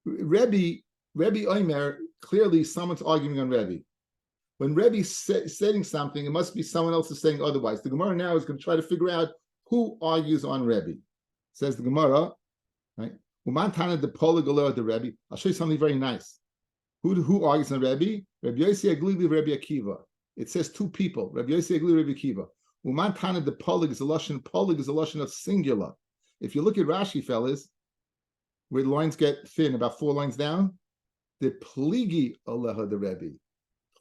A: Rabbi Omer, clearly someone's arguing on Rabbi. When Rabbi's saying something, it must be someone else is saying otherwise. The Gemara now is going to try to figure out who argues on Rabbi. Says the Gemara, right? Umantana de Poligolo de Rabbi. I'll show you something very nice. Who argues on Rabbi? Rabbi Yossi Aglili, Rabbi Akiva. It says 2 people. Rabbi Yossi Aglili, Rabbi Akiva. Umantana de Polig is a lashon of singular. If you look at Rashi, fellas, where the lines get thin, about 4 lines down, the pligi aleha de Rabbi.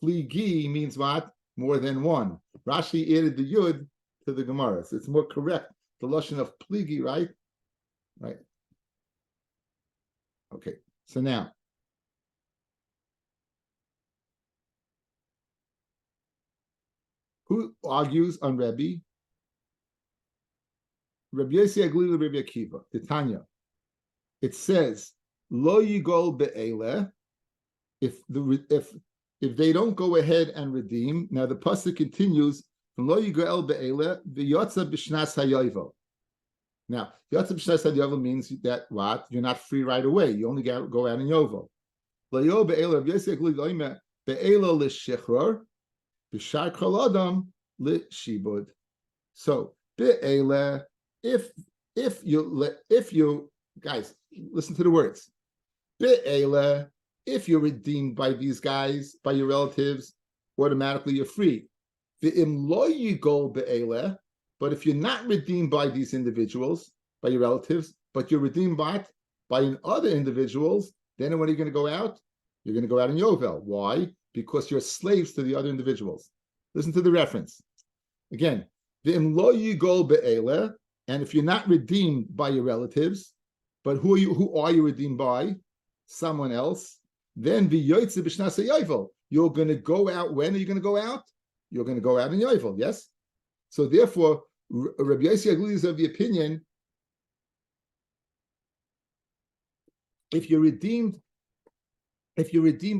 A: Pligi means what? More than one. Rashi added the yud to the Gemara, so it's more correct. The lashon of pligi, right? Right. Okay, so now who argues on Rabbi? Rabbi Yossi Aglili, Rabbi Akiva, the Tanya. It says, "Lo yigol be'eleh." If they don't go ahead and redeem, now the pasuk continues from Lo yigol be'eleh v'yotza b'shnas hayovel. Now, yotza b'shnas hayovel means that what you're not free right away. You only go out in yovel. Lo yigol be'eleh Rabbi Yossi Aglili loimer be'eleh l'shichror b'shar kol adam l'shibud. So be'eleh. If you guys listen to the words, be'ela, if you're redeemed by these guys, by your relatives, automatically you're free. Ve'im lo yigol be'ela, but if you're not redeemed by these individuals, by your relatives, but you're redeemed by other individuals, then when are you going to go out? You're going to go out in Yovel. Why? Because you're slaves to the other individuals. Listen to the reference again. Ve'im lo yigol be'ela. And if you're not redeemed by your relatives, but who are you redeemed by? Someone else. Then you're going to go out. When are you going to go out? You're going to go out in Yovel, yes? So therefore, Rabbi Yossi Aglili is of the opinion, if you're redeemed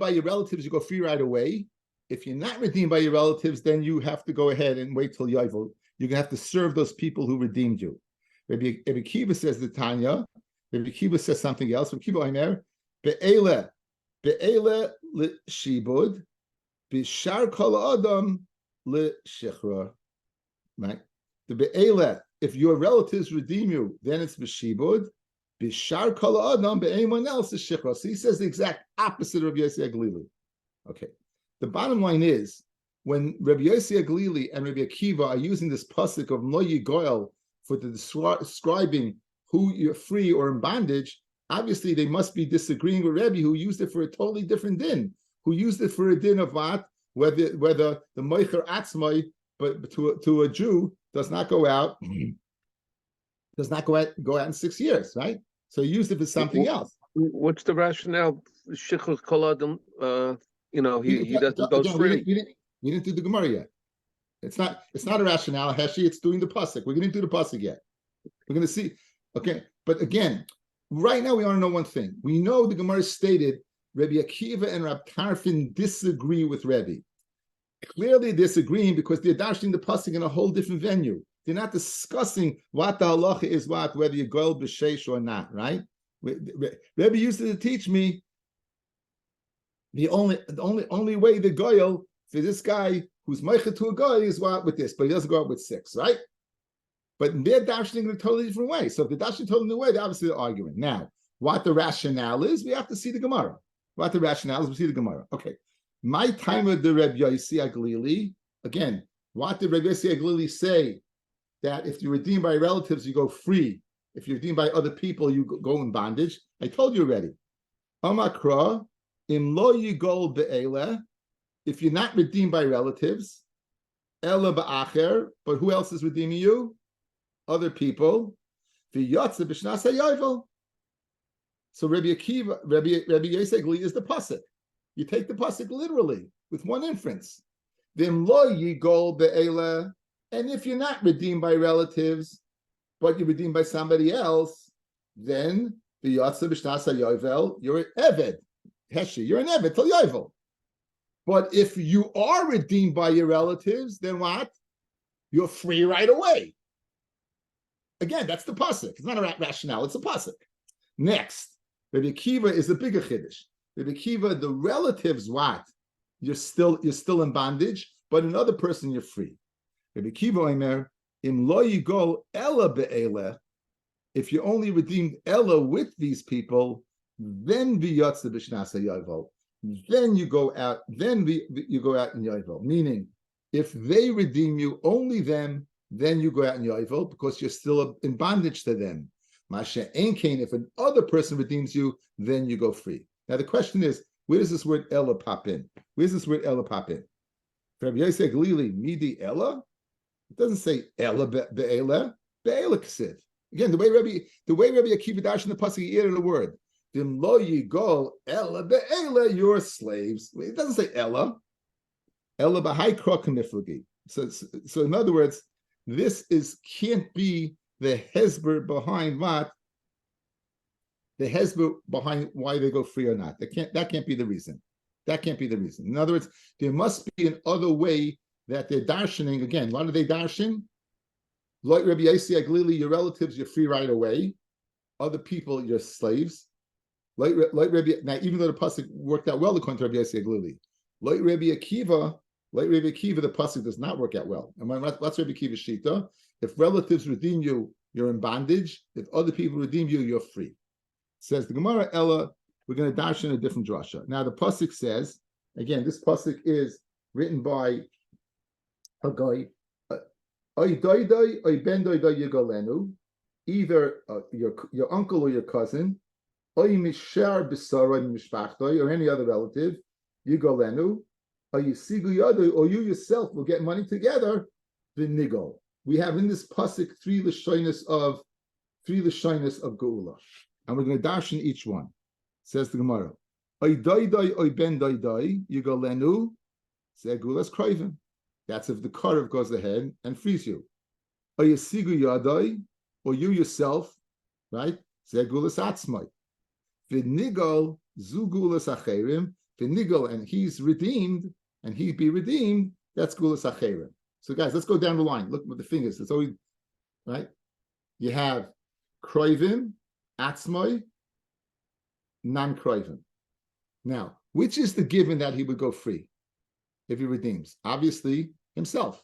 A: by your relatives, you go free right away. If you're not redeemed by your relatives, then you have to go ahead and wait till Yovel. You're going to have to serve those people who redeemed you. Rabbi Akiva says the Tanya. Rabbi Akiva says something else. Rabbi Akiva Omer, be'ele l'shibud, b'shar kol adam l'shichra. Right? The be'ele, if your relatives redeem you, then it's b'shibud. B'shar kol adam, be'anyone else is shichra. So he says the exact opposite of Rabbi Yossi Aglili. Okay. The bottom line is, when Rabbi Yossi Aglili and Rabbi Akiva are using this pasuk of Lo Yigoel for describing who you're free or in bondage, obviously they must be disagreeing with Rabbi, who used it for a totally different din, who used it for a din of what, whether the Moicher Atzmai, but to a Jew, does not go out in 6 years, right? So he used it for something else.
B: What's the rationale? Shichus Kol Adam, he doesn't go free.
A: We didn't do the Gemara yet. It's not a rationale, Heshi. It's doing the pasuk. We're going to do the pasuk yet. We're going to see. Okay, but again, right now we want to know one thing. We know the Gemara stated Rabbi Akiva and Rab Tarfon disagree with Rabbi. Clearly disagreeing because they're dashing the pasuk in a whole different venue. They're not discussing what the halacha is, whether you goel b'sheish or not. Right? Rabbi used to teach me the only way the goel for this guy who's meicher to a guy is what with this, but he doesn't go out with 6, right? But they're dashing in a totally different way. So if they're dashing totally new way, they're obviously arguing. Now, what the rationale is, we have to see the Gemara. What the rationale is, we see the Gemara. Okay. My time of the Rabbi Yossi Aglili, again, what did Rabbi Yossi Aglili say? That if you're redeemed by relatives, you go free. If you're redeemed by other people, you go in bondage. I told you already. Amakra, im lo yigol be'eleh, if you're not redeemed by relatives, ela ba'acher, but who else is redeeming you? Other people. V'yotze b'shnas hayovel. So Rabbi Yossi Aglili is the pasuk. You take the pasuk literally with one inference. V'im lo yigol be'eleh, and if you're not redeemed by relatives, but you're redeemed by somebody else, then v'yotze b'shnas hayovel, you're an eved. Heshi, you're an eved till yovel. But if you are redeemed by your relatives, then what? You're free right away. Again, that's the pasuk. It's not a rationale, it's a pasuk. Next, Rabbi Akiva is a bigger chiddush. Rabbi Akiva, the relatives, what? You're still in bondage, but another person you're free. Rabbi Akiva Omer, im lo yigol ela be'eleh, if you only redeemed ela with these people, then v'yotze b'shnas hayovel. Then you go out. Then you go out in Yovel. Meaning, if they redeem you, only them, then you go out in Yovel because you're still in bondage to them. Masha ein kain, if another person redeems you, then you go free. Now the question is, where does this word Ella pop in? Where does this word Ella pop in? For Rabbi Yossi Aglili, midi Ella? It doesn't say Ella be'ela, be'ela k'sid. Again, the way Rabbi Akiva dash in the pasuk, he added a word. Dim lo yigol ella be'ela, your slaves. It doesn't say ella. Ella b'hai krokim iflagi. So in other words, this can't be the hesber behind what? The hesber behind why they go free or not. That can't be the reason. That can't be the reason. In other words, there must be an other way that they're darshaning. Again, what are they darshan? Like Rabbi Yossi Aglili, your relatives, you're free right away. Other people, you're slaves. Like Rabbi, now even though the pasuk worked out well according to Rabbi Yossi Aglili, like Rabbi Akiva, the pasuk does not work out well. And what's Rabbi Akiva's shita? If relatives redeem you, you're in bondage. If other people redeem you, you're free. Says the Gemara Ella, we're going to dash in a different drasha. Now the pasuk says, again, this pasuk is written by a guy. Either your uncle or your cousin, or any other relative, Yigolenu, or you yourself will get money together, the nigol. We have in this pasuk three lashonis of Geula, and we're going to dash in each one. Says the Gemara, oy doidoi oy ben doidoi Yigolenu, segulas kroivim. That's if the karev goes ahead and frees you. Or you sigu yadai, or you yourself, right? Segulas atzmai. V'nigol zugulas acherim. V'nigol, and he's redeemed, and he be redeemed. That's gulas acherim. So guys, let's go down the line. Look with the fingers. It's always right. You have kroivim, atzmai, non-kroivim. Now, which is the given that he would go free if he redeems? Obviously, himself.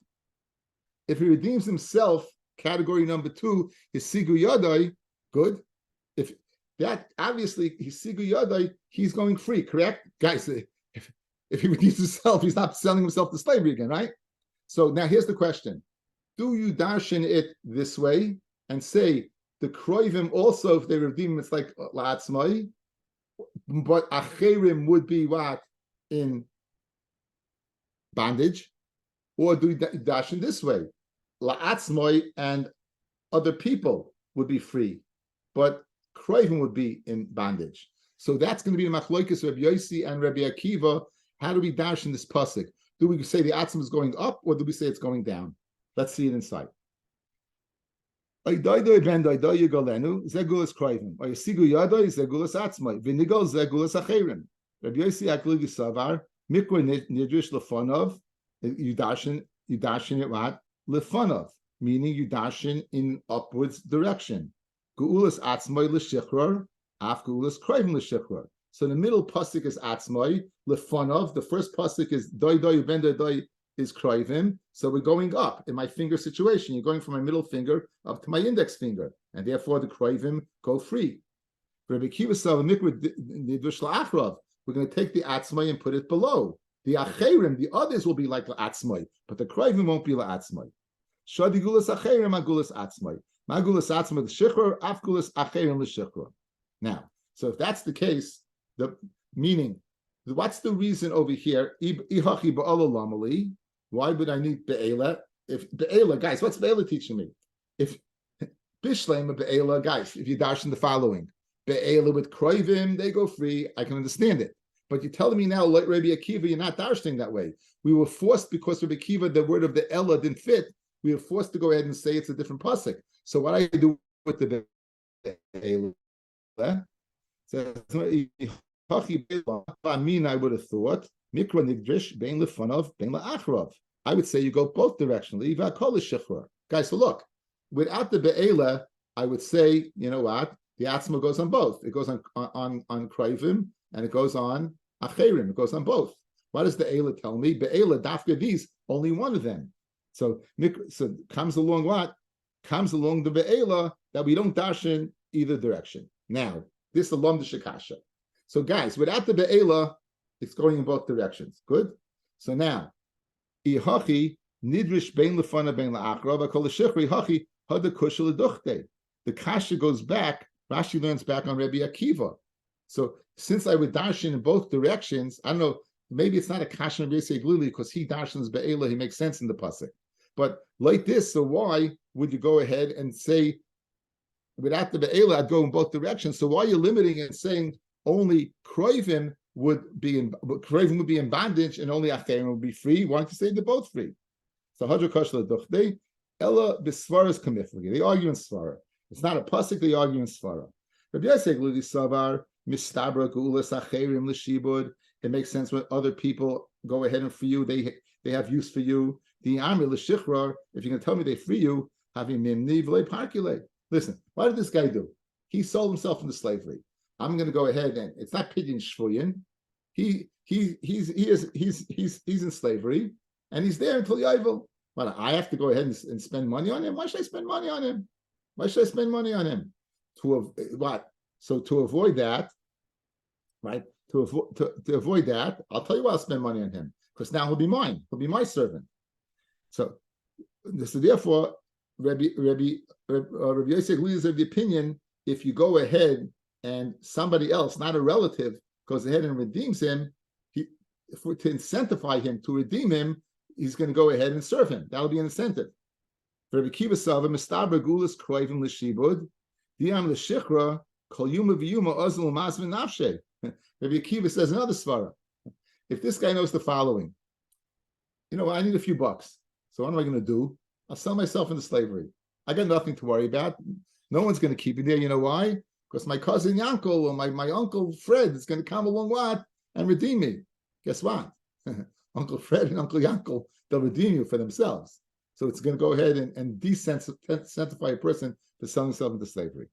A: If he redeems himself, category number 2 is sigu yadai, good. If that, obviously, he's sigu yadai, he's going free, correct? Guys, if he redeems himself, he's not selling himself to slavery again, right? So now here's the question. Do you darshan it this way and say, the kroivim also, if they redeem, it's like la'atzmai, but acherim would be what? In bondage? Or do we dash in this way? La'atzmoi and other people would be free, but kroivim would be in bondage. So that's going to be the machloikis Rabbi Yossi and Rabbi Akiva. How do we dash in this pasuk? Do we say the atzma is going up, or do we say it's going down? Let's see it inside. Rabbi Yossi Akli Savar Mikra Nidrish Lefonov. You dashin it what? Lefonov, meaning you dashin in upwards direction. Geulas atzmai l'shichror, af geulas kroivim l'shichror. So the middle pasuk is atzmai, lefonov. The first pasuk is doi doi ben doi doi is kroivim. So we're going up in my finger situation. You're going from my middle finger up to my index finger, and therefore the kroivim go free. Rabbi Akiva saw the mikra nidrish la'achrov. We're going to take the atzmai and put it below. The acherim, the others will be like la'atzmai, but the kroivim won't be la'atzmai. Shadi gulas acherim agulas atzmai. Magulas atzmai l'shichror, af gulas acherim l'shichror. Now, so if that's the case, the meaning, what's the reason over here? Ihachi ba'ala lamali. Why would I need be'ela? If be'ela, guys, what's be'ela teaching me? If bishleim be'ela, guys, if you dash in the following, be'ela with kroivim, they go free. I can understand it. But you're telling me now, like Rabbi Akiva, you're not darshing that way. We were forced, because Rabbi Akiva, the word of the Ella didn't fit, we were forced to go ahead and say it's a different pasuk. So what I do with the Ella? I mean, I would have thought, Mikra Nigdrish, Bein Lefonov, Bein La'achrov. I would say you go both directionally. Guys, so look, without the Be'ela, I would say, you know what? The Atzma goes on both. It goes on Kroivim, and it goes on Acherim. It goes on both. What does the Eila tell me? Be'ela, Dafka, these, only one of them. So comes along what? Comes along the Be'ela that we don't dash in either direction. Now, this is the Lom de Shekasha. So guys, without the Be'ela, it's going in both directions. Good? So now, Ihachi, Nidrish Bein Lefana Bein La'achra, Kol Shechri, Hachi, Hada Kushel Duchte. The Kasha goes back, Rashi learns back on Rabbi Akiva. So since I would darshan in both directions, I don't know, maybe it's not a kasha of Yosei Glili because he darshans be'ela, he makes sense in the pasuk. But like this, so why would you go ahead and say without the be'ela, I'd go in both directions. So why are you limiting and saying only kroivim would be in bondage and only acherim would be free? Why don't you say they're both free? So Hadra Kashla Duchte, Ella Bisvaras Kamiflagi. They argue in Svara. It's not a pasuk, they argue in Svara. Rabbi Yosef Ludi Savar, Mistabra Gulas Acherim L'Shibud. It makes sense when other people go ahead and free you, they have use for you. The Amri L'Shichrar, if you're going to tell me they free you, having Mimni V'le Parkule. Listen, what did this guy do? He sold himself into slavery. I'm going to go ahead and it's not Pidyon Shvuyin. He's in slavery. And he's there until Yovel. But I have to go ahead and spend money on him. Why should I spend money on him? Why should I spend money on him? What? So to avoid that, right? To avoid that, I'll tell you why I'll spend money on him because now he'll be mine. He'll be my servant. So therefore, Rabbi Yosef is of the opinion if you go ahead and somebody else, not a relative, goes ahead and redeems him, to incentivize him to redeem him, he's going to go ahead and serve him. That'll be an incentive. Rabbi Kiva Sava, Mistabra Gulas Kroivim L'Shibud, Diam L'Shichra, Kol Yuma V'Yuma Ozl Masvin Nafshe. Rabbi Kiva says another svara. If this guy knows the following, I need a few bucks. So what am I going to do? I'll sell myself into slavery. I got nothing to worry about. No one's going to keep me there. You know why? Because my cousin Yankel or my uncle Fred is going to come along and redeem me. Guess what? Uncle Fred and Uncle Yankel, they'll redeem you for themselves. So it's going to go ahead and desensitize a person for selling himself into slavery.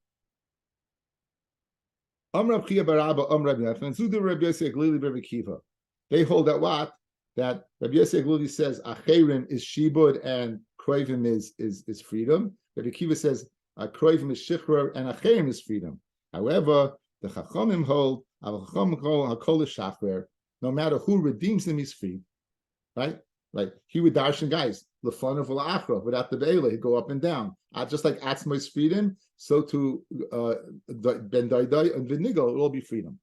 A: They hold that what? That Rabbi Yosef Gluli says acherim is shibud and kroivim is freedom. Rabbi Kiva says kroivim is shichra and acherim is freedom. However, the chachamim hold hakol is shachrer. No matter who redeems him, he's free. Right? Like he would darshan guys, lefanav v'la'achra, without the be'ela, he'd go up and down. Just like atzma is freedom, so to ben daidai and v'nigel will all be freedom.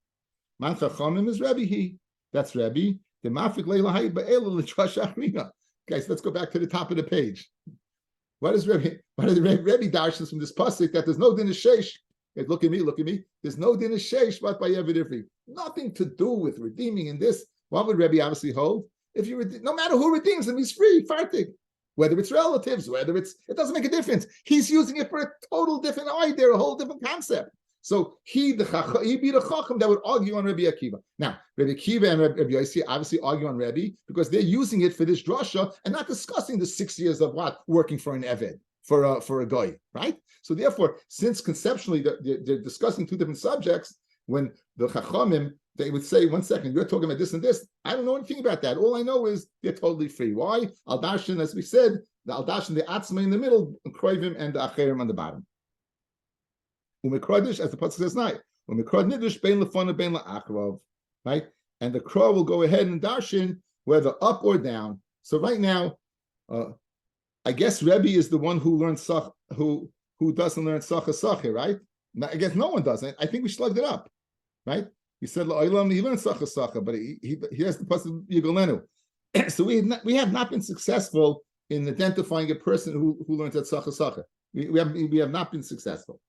A: Man chachamim is Rabbi. That's Rabbi. The mafik leila hay be'ela l'trash achrina. Guys, let's go back to the top of the page. What is Rabbi? What is Rabbi darshans from this pasuk that there's no din sheish? Look at me. There's no din sheish but by evidifri. Nothing to do with redeeming in this. What would Rabbi obviously hold? If you no matter who redeems him, he's free, fartig. Whether it's relatives, it doesn't make a difference. He's using it for a total different idea, a whole different concept. So he be the chacham that would argue on Rabbi Akiva. Now, Rabbi Akiva and Rabbi Yossi obviously argue on Rabbi because they're using it for this drasha and not discussing the 6 years of working for an eved, for a guy, right? So therefore, since conceptually they're discussing two different subjects, when the chachamim, they would say, 1 second, you're talking about this and this. I don't know anything about that. All I know is they're totally free. Why? Al-Dashin, as we said, the Al-Dashin, the Atzma in the middle, Kroivim and the Acherim on the bottom. Umikradish, as the pasuk says, night. Umikrad nidish bein lefana bein la'achrav, right? And the crow will go ahead and darshin whether up or down. So right now, I guess Rebbe is the one who learns who doesn't learn sacha, right? I guess no one doesn't. I think we slugged it up, right? He said he learns sacha, but he has the pasuk yigolenu. So we have not been successful in identifying a person who learns that sacha. We have not been successful.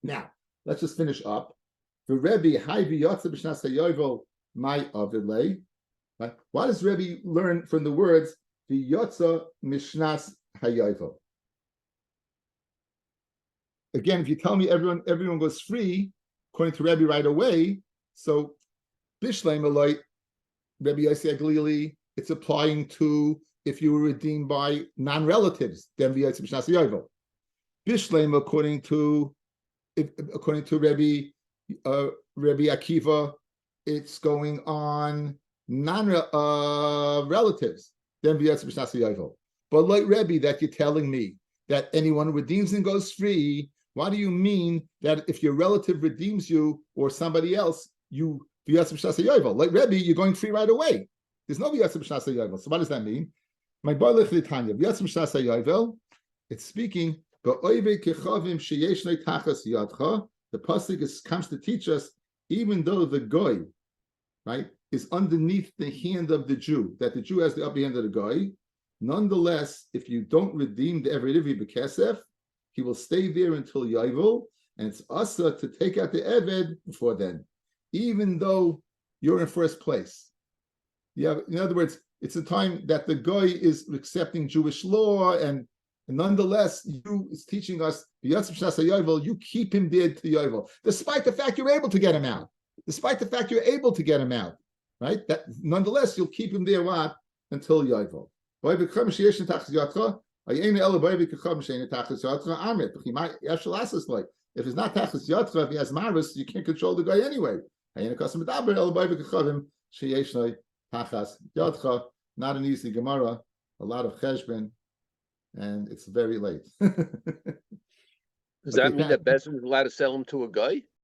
A: Now, let's just finish up. The Rebbe, my avidlei. Right? What does Rebbe learn from the words the Yotza Mishnas Hayovel? Again, if you tell me everyone goes free, according to Rebbe right away, so Bishleim Eloi, Rebbe Yosef Glili, it's applying to if you were redeemed by non-relatives, then the Yotza Mishnas Hayovel. Bishleim, according to Rebbe Akiva, it's going on non-relatives. Then but like Rebbe, that you're telling me that anyone who redeems and goes free, what do you mean that if your relative redeems you or somebody else, you like Rebbe, you're going free right away? There's no v'yatzim b'shnas hayovel. So what does that mean? My boy Tanya, v'yatzim b'shnas hayovel, it's speaking. The pasuk comes to teach us, even though the goy, right, is underneath the hand of the Jew, that the Jew has the upper hand of the goy, nonetheless, if you don't redeem the Eved Ivi B'Kesef, he will stay there until Yovel, and it's asa to take out the Eved before then, even though you're in first place. In other words, it's a time that the guy is accepting Jewish law, and nonetheless, you is teaching us, you keep him there to Yovel, despite the fact you're able to get him out. Despite the fact you're able to get him out, right? That nonetheless, you'll keep him there what? Until Yovel. If it's not tachlis yatra, if he has maris, you can't control the guy anyway. Not an easy Gemara, a lot of cheshbon, and it's very late.
B: Does that mean that Bezin is allowed to sell him to a guy?